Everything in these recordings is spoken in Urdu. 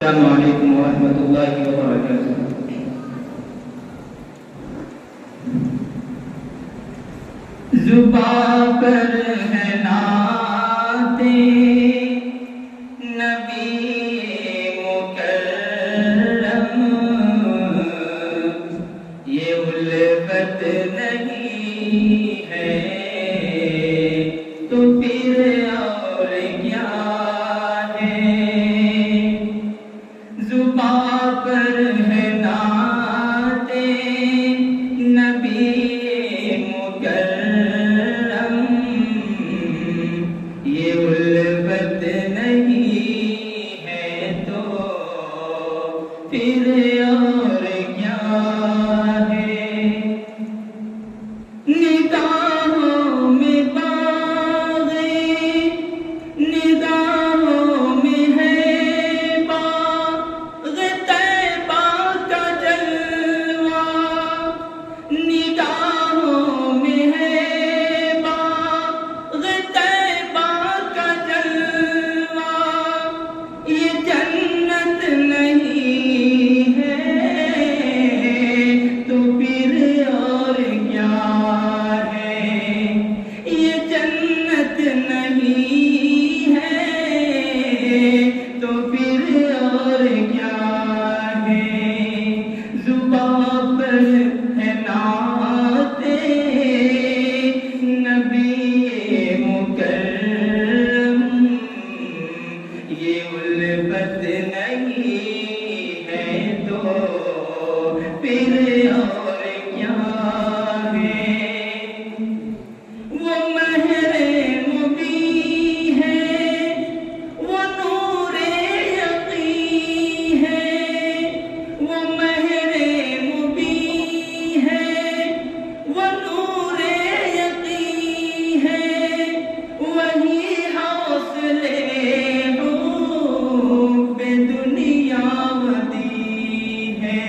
السلام علیکم ورحمۃ اللہ وبرکاتہ۔ زباں پر ہے نعت نبی مکرم، یہ الفت نہیں ہے تو پھر اور کیا ہے؟ زباں پر ہے نعت نبی مکرم، یہ الفت نہیں ہے تو پھر اور کیا ہے؟ نگاہوں میں باغ، نگاہوں میں ہے باغ طیبہ کا جلوہ، نگاہوں میں ہے باغ طیبہ کا جلوہ، یہ جنت نہیں ہے تو پھر اور کیا ہے؟ یہ جنت نہیں ہے تو پھر اور کیا ہے؟ زباں پر ہے نعت نبی مکرم، یہ الفت نہیں ہے تو پھر اور کیا ہے؟ وہ مہر مبین ہے، وہ نور یقین ہے، وہ مہر مبین ہے، وہ نور یقین ہے، وہی حوصلے حب دنیا ودی ہے،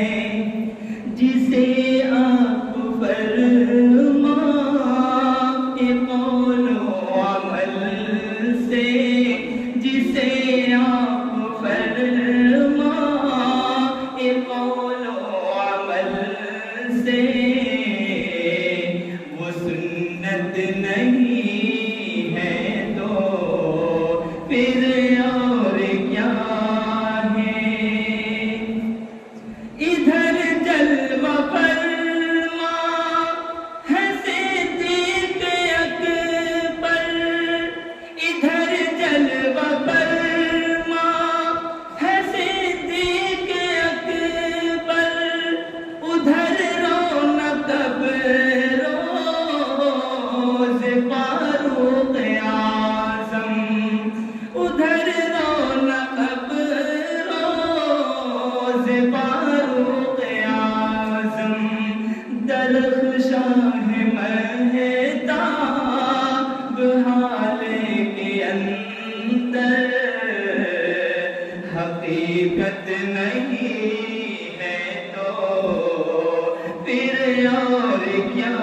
جسے آپ فرما قول و عمل سے، جسے آپ فرما قول و عمل سے، وہ سنت نہیں ہے تو پھر اور کیا ہے؟ ادھر جلوہ فرما ہے صدیق اکبر، ادھر جلوہ فرما ہے صدیق اکبر، ادھر رونق روز فاروق اعظم، ادھر رونق روز فاروق اعظم، درخشاں ہے مہتاب حالے کے اندر، حقیقت نہیں ہے تو پھر اور کیا